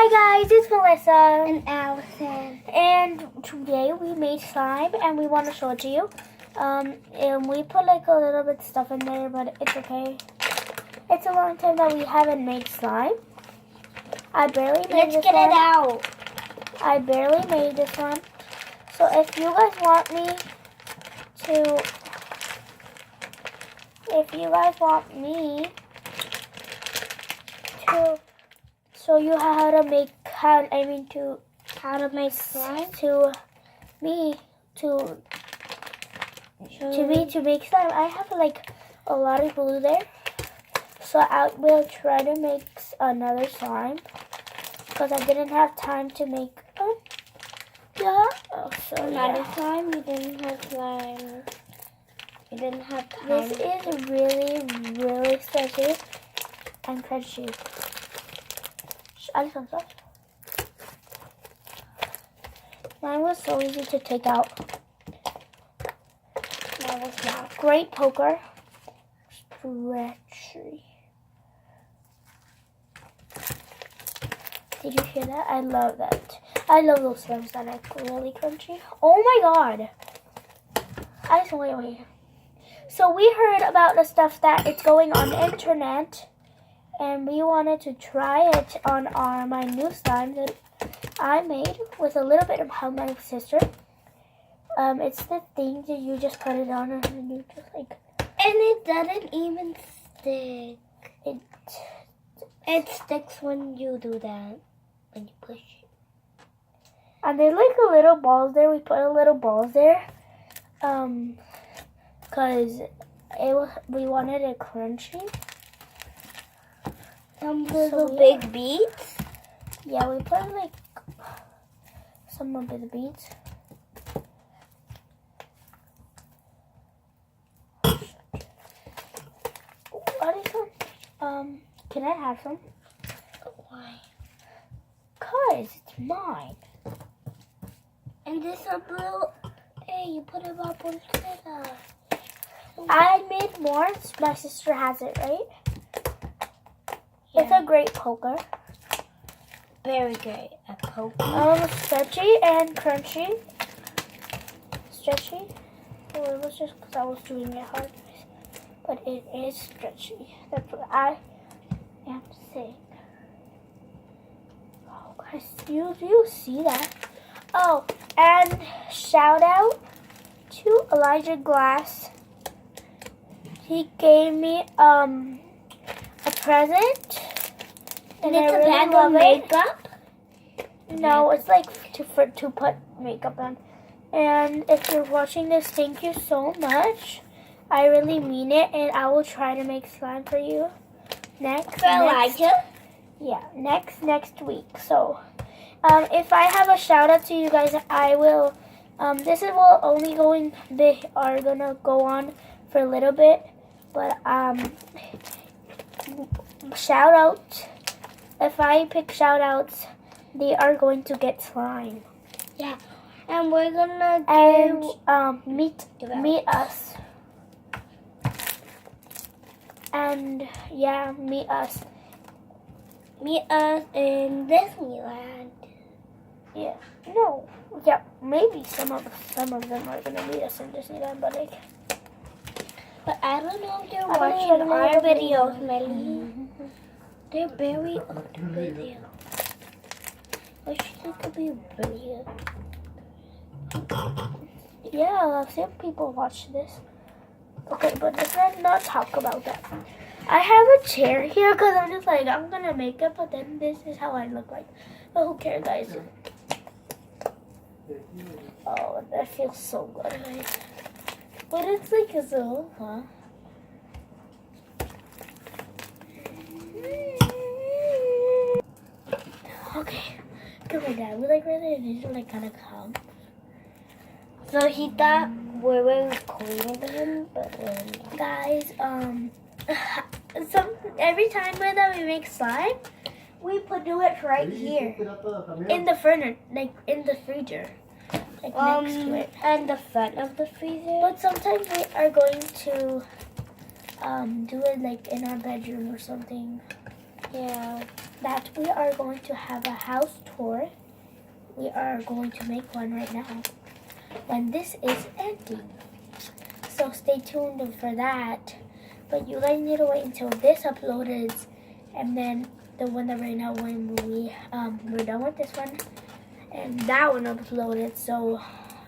Hi guys, it's Melissa and Allison. and today we made slime and we want to show it to you. And we put like a little bit of stuff in there, but it's okay. It's a long time that we haven't made slime. I barely made this one. Let's get it out. I barely made this one. So if you guys want me to show you how to make slime, to make slime, I have like a lot of glue there. So I will try to make another slime because I didn't have time to make Another slime. You didn't have slime. You didn't have time. This is really, really stretchy and crunchy. Mine was so easy to take out. That was not. Great poker. Stretchy. Did you hear that? I love that. I love those slimes that are really crunchy. Oh my god. Wait. So we heard about the stuff that it's going on the internet, and we wanted to try it on my new slime that I made with a little bit of help my sister. It's the thing that you just put it on and you just like... And it doesn't even stick. It sticks when you do that. When you push it. And there's like a little balls there. We put a little balls there. Cause we wanted it crunchy. Some little big beads. Yeah, we put like some of the beads. What is some? Can I have some? Why? Cause it's mine. And this a little. Hey, you put it up on Twitter. I made more. My sister has it, right? Yeah. It's a great poker. Very great. A poker. Stretchy and crunchy. Stretchy. Well, it was just because I was doing it hard. But it is stretchy. That's what I am saying. Oh, guys, do you see that? Oh, and shout out to Elijah Glass. He gave me a present. And it's a bag of makeup? No, it's like to put makeup on. And if you're watching this, thank you so much. I really mean it, and I will try to make slime for you next week. So, if I have a shout out to you guys, I will. This is gonna go on for a little bit, but shout out. If I pick shout outs, they are going to get slime. Yeah, and we're gonna meet us. And yeah, meet us. Meet us in Disneyland. Yeah. No. Yeah. Maybe some of them are gonna meet us in Disneyland, but But I don't know if they're watching our videos, Melly. They're very old videos. I should take a video. Yeah, a few people watch this. Okay, but let's not talk about that. I have a chair here because I'm just like, I'm gonna make it, but then this is how I look like. But who cares, guys? Oh, that feels so good, guys. But it's like a zoo, huh? Okay, come on, Dad. We like really need to like kind of come. So he thought we were recording him, but guys, every time that we make slime, we do it right here in the furnace, like in the freezer, like next to it, and the front of the freezer. But sometimes we are going to do it like in our bedroom or something. Yeah. that we are going to have a house tour. We are going to make one right now when this is ending. So stay tuned for that. But you guys need to wait until this uploads, and then the one that right now when we're done with this one, and that one uploaded. So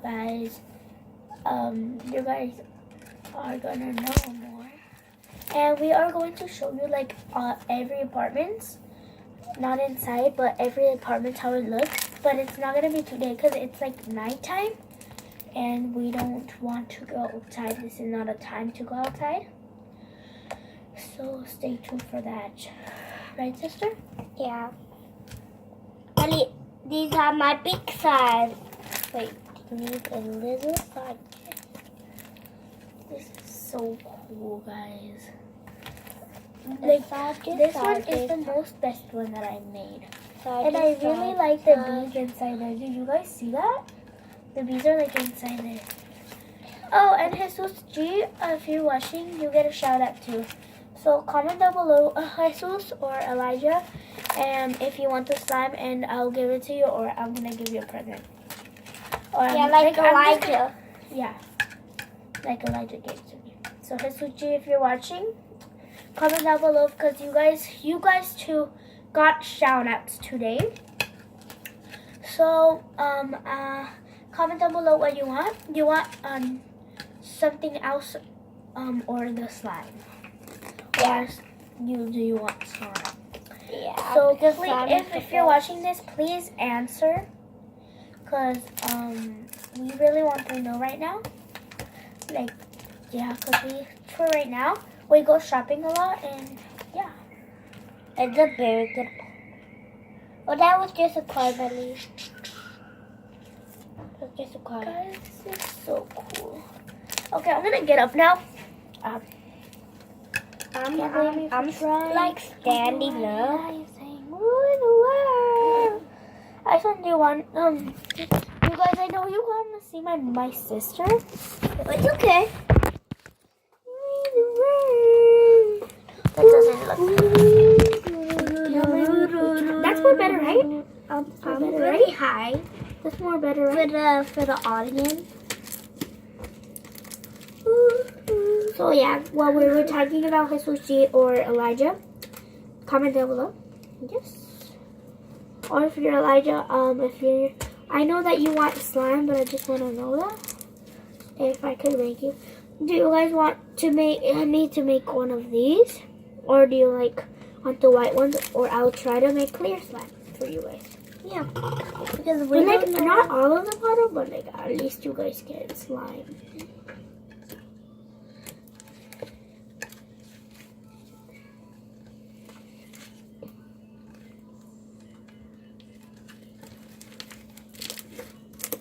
guys, you guys are gonna know more, and we are going to show you like every apartment, not inside, but every apartment how it looks. But it's not gonna be today because it's like nighttime, and we don't want to go outside. This is not a time to go outside. So stay tuned for that. Right, sister? Yeah. Ellie, these are my big side. Wait, these a little side. This is so cool, guys. Like, This one is the most best one that I made. And I really like the bees inside there. Do you guys see that? The bees are like inside there. Oh, and Jesus G, if you're watching, you get a shout out too. So comment down below, Jesus or Elijah, and if you want the slime, and I'll give it to you, or I'm gonna give you a present. Or yeah, like Elijah. Yeah, like Elijah gave it to me. So Jesus G, if you're watching, comment down below because you guys too got shout outs today. So comment down below what you want. You want something else or the slime. Yeah. Or do you want slime? Yeah. So please, if you're watching this, please answer, cause we really want to know right now. Like, yeah, cause for right now we go shopping a lot, and yeah. It's a very good. Oh, that was just a card, Ellie. That's just a card. Guys, this is so cool. Okay, I'm gonna get up now. I'm like standing up. I just want to do one. You guys, I know you want to see my sister, but it's okay. That doesn't look. That's more better, right? I'm really high. That's more better, right? For the audience. So yeah, while we were talking about Jesus G or Elijah, comment down below. Yes. Or if you're Elijah, I know that you want slime, but I just want to know that. If I could make you. Do you guys want to make me to make one of these? Or do you want the white ones? Or I'll try to make clear slime for you guys. Yeah. Because we But not all of the bottle, but at least you guys get slime.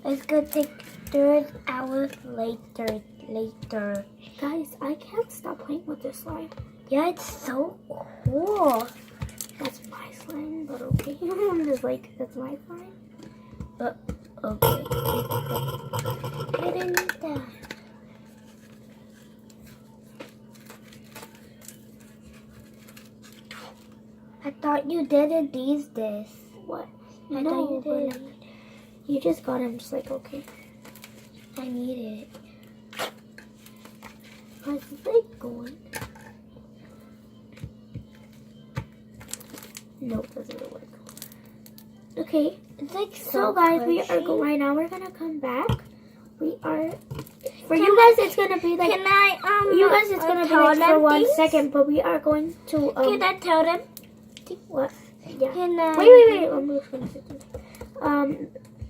It's gonna take 3 hours later. Guys, I can't stop playing with this slime. Yeah, it's so cool. That's my slime, but okay. I'm just that's my slime. But okay. Get in there. I thought you didn't these days. What? I thought you did. You just got him, just okay. I need it. How's the going? Nope, doesn't work. Okay. It's like So guys, we are right now. We're gonna come back. We are for you guys. It's gonna be like. Can I you guys, it's gonna be like for 1 second, but we are going to. Can I tell them? What? Yeah. Can I? Wait. I'm just gonna say something.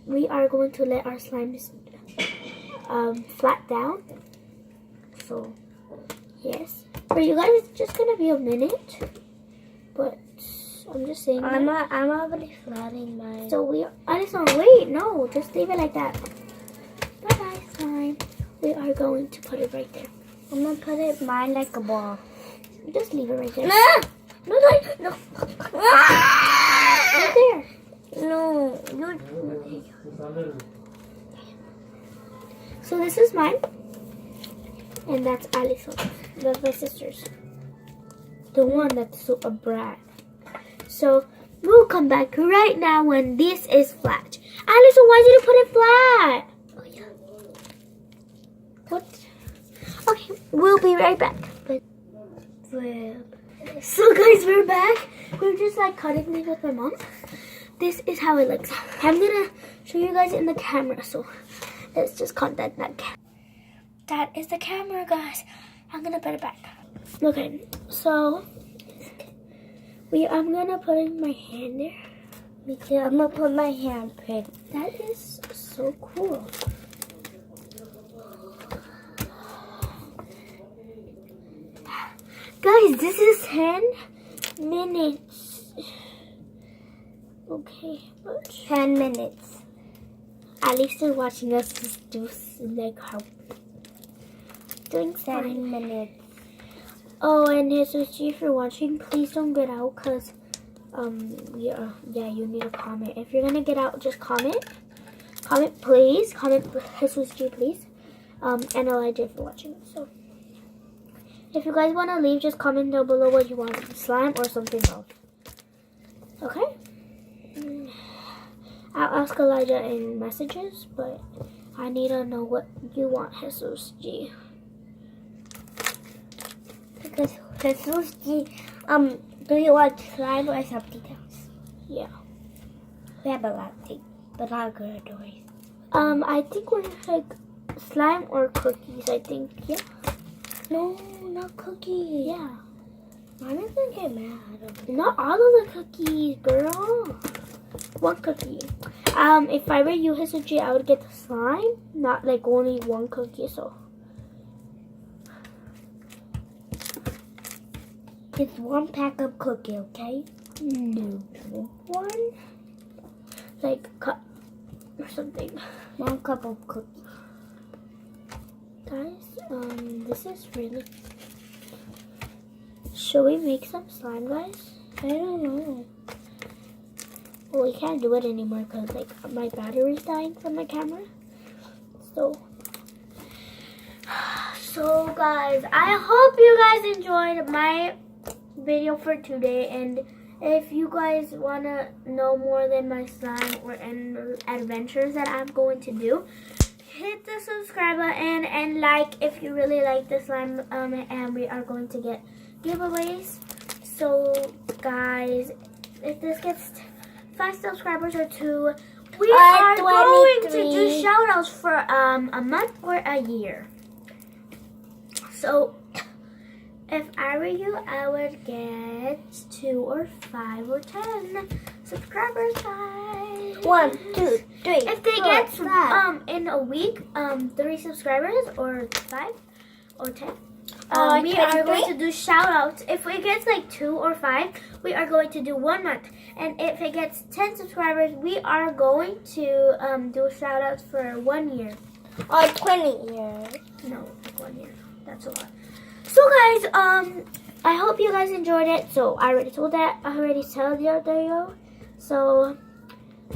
We are going to let our slimes flat down. So, yes. For you guys, it's just gonna be a minute. But I'm just saying. I'm already flattening mine. So wait, no, just leave it like that. Bye bye, slime. We are going to put it right there. I'm gonna put it mine like a ball. Just leave it right there. No. Right there. No. So this is mine. And that's Alison. That's my sister's. The one that's a brat. So We'll come back right now when this is flat. Allison, why did you put it flat? Oh, yeah. What? Okay, we'll be right back. So guys, we're back. We're just like cutting these with my mom. This is how it looks. I'm gonna show you guys in the camera, so let's just cut that back. That is the camera, guys. I'm gonna put it back. Okay, so I'm gonna put in my hand there. Me too. I'm gonna put my handprint. That is so cool. Guys, this is 10 minutes. Okay, 10 minutes. at least they're watching us just do like how doing 7 minutes. Oh, and Jesus, if you're watching, please don't get out, cause yeah, you need to comment. If you're gonna get out, just comment please. Comment Jesus G, please. And Elijah if you're watching. So if you guys want to leave, just comment down below what you want, slime or something else. Okay. I'll ask Elijah in messages, but I need to know what you want, Jesus G. Because Jesus G, do you want slime or something else? Yeah. We have a lot of things, but not good toys. I think we're like slime or cookies. I think, yeah. No, not cookies. Yeah. I'm not gonna get mad. Not all of the cookies, girl. One cookie. If I were you, Hisuji, I would get the slime, not like only one cookie. So It's one pack of cookie, okay? no, one like cup or something. 1 cup of cookie. Guys, this is really. Should we make some slime, guys? I don't know. Well, we can't do it anymore because like my battery's dying from my camera. So guys, I hope you guys enjoyed my video for today, and if you guys want to know more than my slime or adventures that I'm going to do, hit the subscribe button and like if you really like the slime, and we are going to get giveaways. So guys, if this gets 5 subscribers or 2, we are going to do shout outs for a month or a year. So if I were you, I would get 2 or 5 or 10 subscribers, guys. 1, 2, 3. If they 4, get 5. in a week 3 subscribers or 5 or 10, we 23? are going to do shout outs. If it gets like 2 or 5, we are going to do 1 month. And if it gets 10 subscribers, we are going to do shout outs for 1 year. Or 20 years. No, 1 year. That's a lot. So guys, I hope you guys enjoyed it. So I already told that. I already told you there. So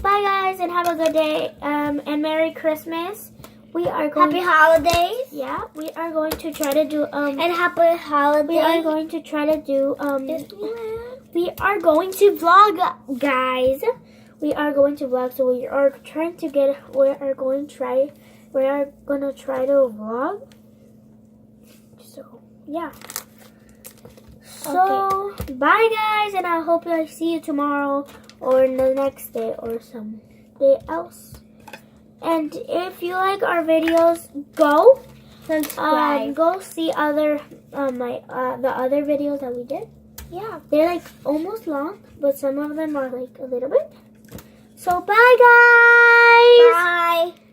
bye guys, and have a good day. And Merry Christmas. We are going. Happy holidays. Yeah, we are going to try to do And happy holidays. we are going to try to do we are going to vlog, guys. We are going to vlog, so we are trying to get. We are going to try to vlog. So yeah. So bye guys, and I hope I see you tomorrow or the next day or some day else. And if you like our videos, go subscribe. go see other the other videos that we did. Yeah, they're like almost long, but some of them are like a little bit. So bye guys. Bye.